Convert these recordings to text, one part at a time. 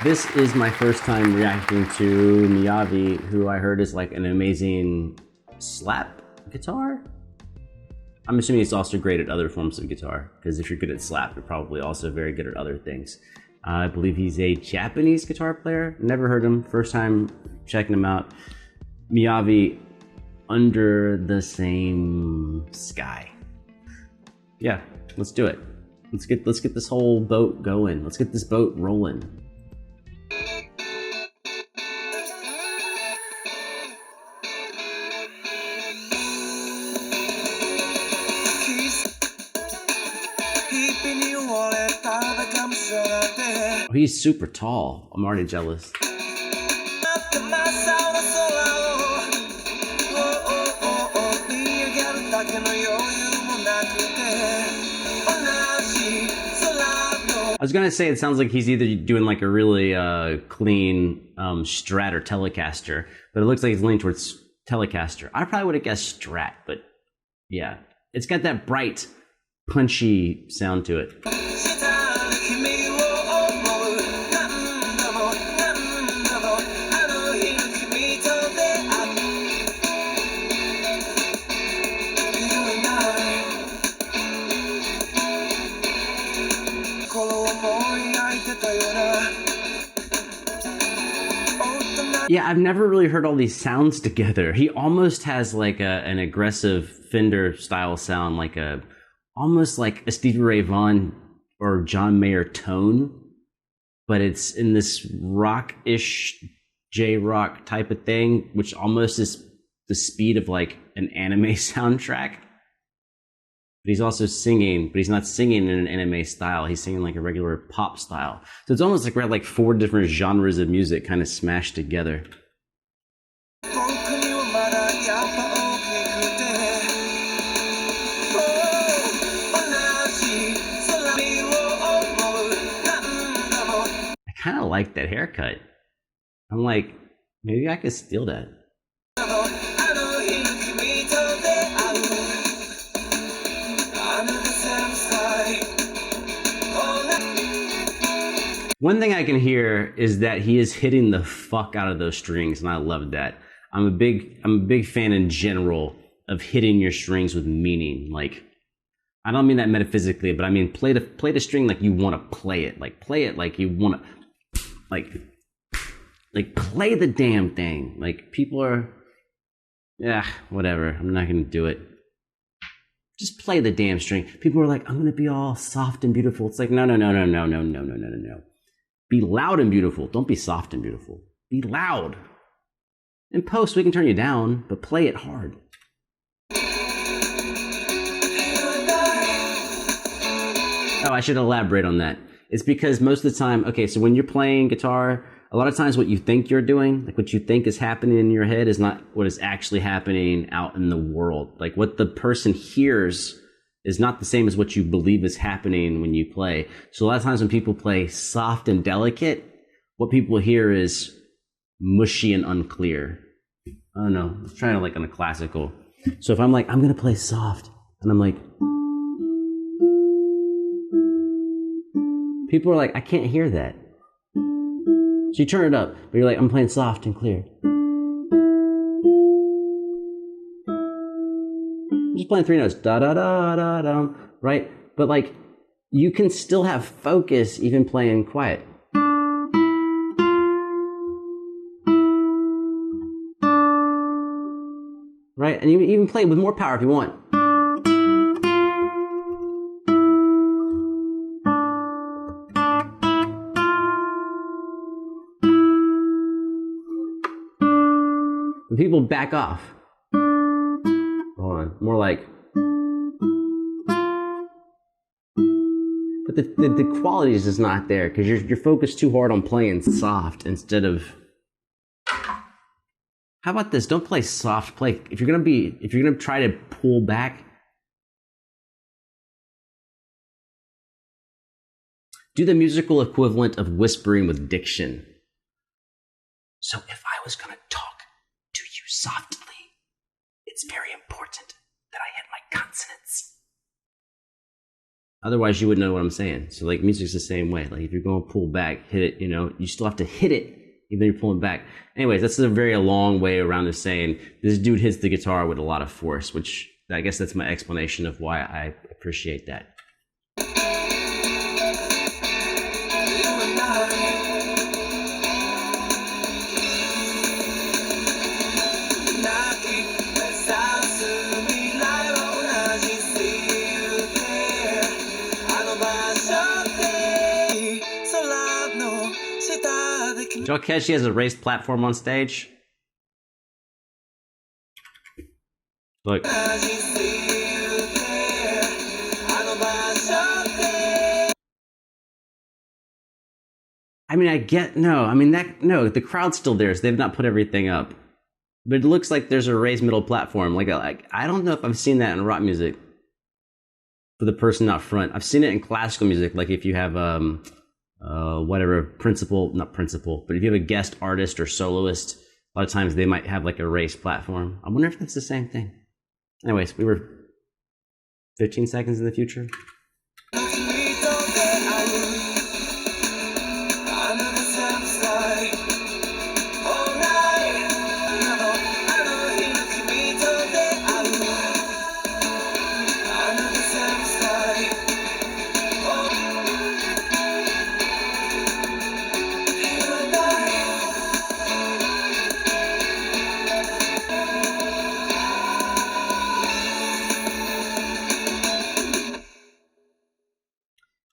This is my first time reacting to Miyavi, who I heard is like an amazing slap guitar. I'm assuming he's also great at other forms of guitar, because if you're good at slap, you're probably also very good at other things. I believe he's a Japanese guitar player. Never heard him. First time checking him out. Miyavi, Under the Same Sky. Yeah, let's do it. Let's get this whole boat going. Let's get this boat rolling. Oh, he's super tall. I'm already jealous. I was gonna say it sounds like he's either doing like a really clean Strat or Telecaster, but it looks like he's leaning towards Telecaster. I probably would have guessed Strat, but yeah, it's got that bright, punchy sound to it. Yeah, I've never really heard all these sounds together. He almost has like an aggressive Fender style sound, like almost like a Stevie Ray Vaughan or John Mayer tone, but it's in this rock-ish J-rock type of thing, which almost is the speed of like an anime soundtrack. But he's also singing, but he's not singing in an anime style. He's singing like a regular pop style. So it's almost like we're at like 4 different genres of music kind of smashed together. I kind of like that haircut. I'm like, maybe I could steal that. One thing I can hear is that he is hitting the fuck out of those strings, and I love that. I'm a big fan in general of hitting your strings with meaning. Like, I don't mean that metaphysically, but I mean play the string like you want to play it. Like play it like you want to, like play the damn thing. Like people are, yeah, whatever. I'm not gonna do it. Just play the damn string. People are like, I'm gonna be all soft and beautiful. It's like, no. Be loud and beautiful. Don't be soft and beautiful. Be loud. In post, we can turn you down, but play it hard. Oh, I should elaborate on that. It's because most of the time, okay, so when you're playing guitar, a lot of times what you think you're doing, like what you think is happening in your head is not what is actually happening out in the world. Like what the person hears is not the same as what you believe is happening when you play. So a lot of times when people play soft and delicate, what people hear is mushy and unclear. I don't know. I'm trying to like on a classical. So if I'm like, I'm going to play soft, and I'm like, people are like, I can't hear that. So you turn it up, but you're like, I'm playing soft and clear. I'm just playing 3 notes, da da da da da, right? But like, you can still have focus even playing quiet. Right? And you even play with more power if you want. When people back off. Hold on, more like. But the quality is just not there because you're focused too hard on playing soft instead of. How about this? Don't play soft. Play if you're gonna try to pull back. Do the musical equivalent of whispering with diction. So if I was gonna talk to you softly, it's very important that I hit my consonants. Otherwise, you wouldn't know what I'm saying. So like music's the same way. Like if you're going to pull back, hit it, you still have to hit it even though you're pulling back. Anyways, that's a very long way around of saying this dude hits the guitar with a lot of force, which I guess that's my explanation of why I appreciate that. Did y'all catch she has a raised platform on stage? Look. I mean, the crowd's still there, so they've not put everything up. But it looks like there's a raised middle platform. Like I don't know if I've seen that in rock music for the person out front. I've seen it in classical music, like if you have not principal, but if you have a guest artist or soloist, a lot of times they might have like a raised platform. I wonder if that's the same thing. Anyways, we were 15 seconds in the future.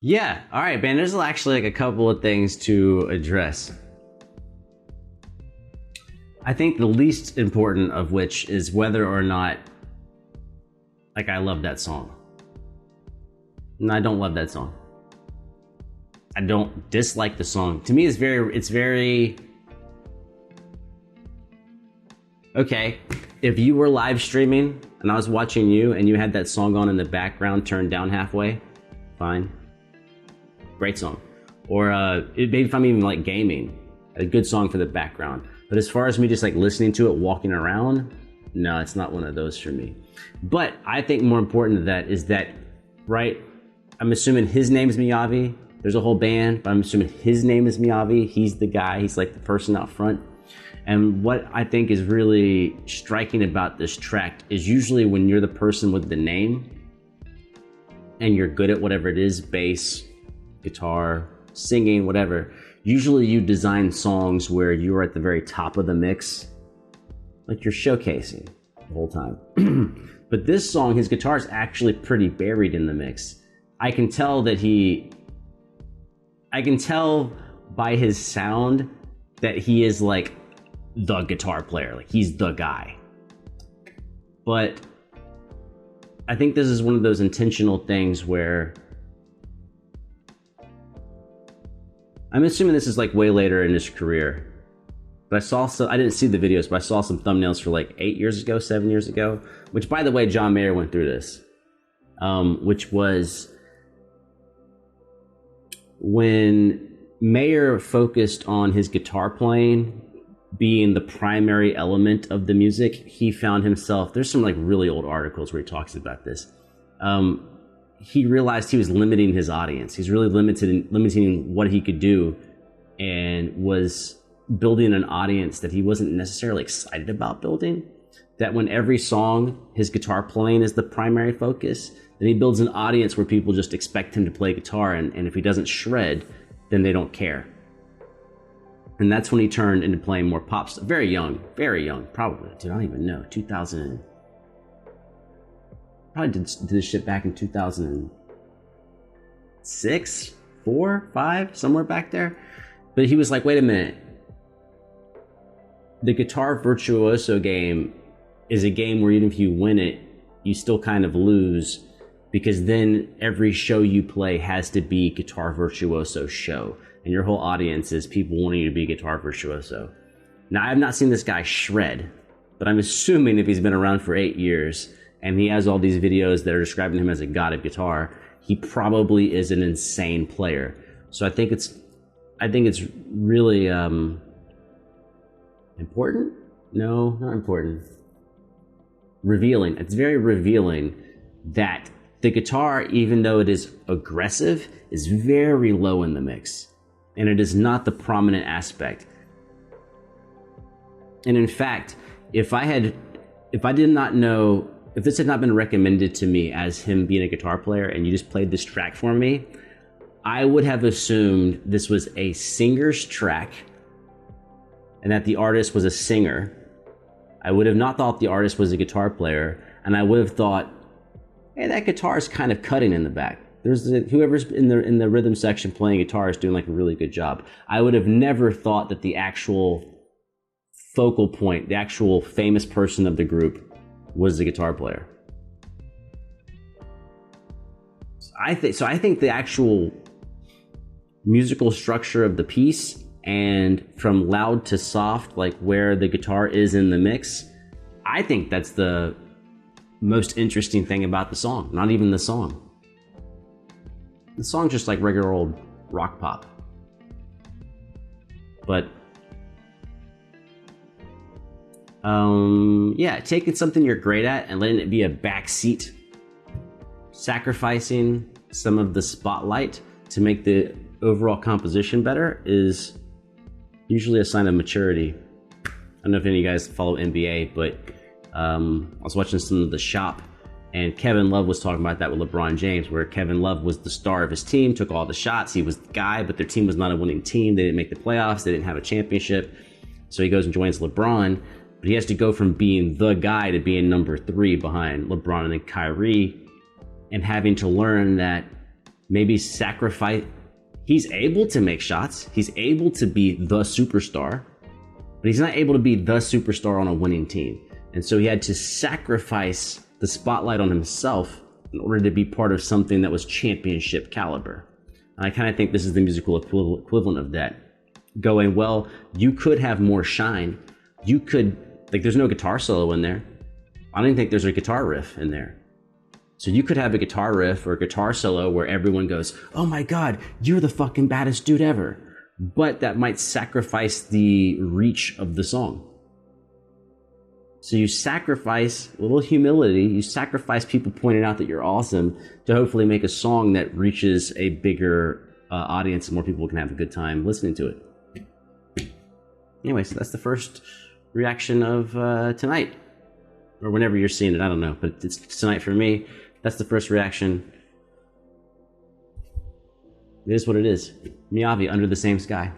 Yeah, all right, man, there's actually like a couple of things to address. I think the least important of which is whether or not, like, I love that song. No, I don't love that song. I don't dislike the song. To me, it's very, okay, if you were live streaming and I was watching you and you had that song on in the background turned down halfway, fine. Great song. Or maybe if I'm even like gaming, a good song for the background. But as far as me just like listening to it, walking around, no, it's not one of those for me. But I think more important than that is that, right, I'm assuming his name is Miyavi. There's a whole band, but I'm assuming his name is Miyavi. He's the guy, he's like the person out front. And what I think is really striking about this track is usually when you're the person with the name and you're good at whatever it is, bass, guitar, singing, whatever, usually you design songs where you're at the very top of the mix, like you're showcasing the whole time. But this song, his guitar is actually pretty buried in the mix. I can tell by his sound that he is like the guitar player, like he's the guy. But I think this is one of those intentional things where I'm assuming this is like way later in his career, but I didn't see the videos, but I saw some thumbnails for like 7 years ago, which, by the way, John Mayer went through this, which was when Mayer focused on his guitar playing being the primary element of the music. He found himself, there's some like really old articles where he talks about this. He realized he was limiting his audience. He's really limiting what he could do, and was building an audience that he wasn't necessarily excited about building. That when every song, his guitar playing is the primary focus, then he builds an audience where people just expect him to play guitar, and if he doesn't shred, then they don't care. And that's when he turned into playing more pop stuff. Very young, probably. Dude, I don't even know. 2000. Probably did this shit back in 2006, 4, 5, somewhere back there. But he was like, wait a minute. The guitar virtuoso game is a game where even if you win it, you still kind of lose, because then every show you play has to be guitar virtuoso show. And your whole audience is people wanting you to be guitar virtuoso. Now, I have not seen this guy shred, but I'm assuming if he's been around for 8 years and he has all these videos that are describing him as a god of guitar, he probably is an insane player. So I think it's really important? No, not important. Revealing. It's very revealing that the guitar, even though it is aggressive, is very low in the mix. And it is not the prominent aspect. And in fact, if this had not been recommended to me as him being a guitar player and you just played this track for me, I would have assumed this was a singer's track and that the artist was a singer. I would have not thought the artist was a guitar player, and I would have thought, hey, that guitar is kind of cutting in the back. Whoever's in the rhythm section playing guitar is doing like a really good job. I would have never thought that the actual focal point, the actual famous person of the group, was the guitar player. I think the actual musical structure of the piece, and from loud to soft, like where the guitar is in the mix, I think that's the most interesting thing about the song. Not even the song. The song's just like regular old rock pop. But yeah, taking something you're great at and letting it be a backseat, sacrificing some of the spotlight to make the overall composition better, is usually a sign of maturity. I don't know if any of you guys follow NBA, but I was watching some of The Shop, and Kevin Love was talking about that with LeBron James, where Kevin Love was the star of his team, took all the shots, he was the guy, but their team was not a winning team. They didn't make the playoffs, they didn't have a championship. So he goes and joins LeBron, but he has to go from being the guy to being number 3 behind LeBron and Kyrie, and having to learn that maybe sacrifice. He's able to make shots, he's able to be the superstar, but he's not able to be the superstar on a winning team. And so he had to sacrifice the spotlight on himself in order to be part of something that was championship caliber. And I kind of think this is the musical equivalent of that. Going, well, you could have more shine. You could, like, there's no guitar solo in there. I don't even think there's a guitar riff in there. So you could have a guitar riff or a guitar solo where everyone goes, oh my God, you're the fucking baddest dude ever. But that might sacrifice the reach of the song. So you sacrifice a little humility, you sacrifice people pointing out that you're awesome to hopefully make a song that reaches a bigger audience and more people can have a good time listening to it. Anyway, so that's the first reaction of tonight. Or whenever you're seeing it, I don't know, but it's tonight for me. That's the first reaction. It is what it is. Miyavi, Under the Same Sky.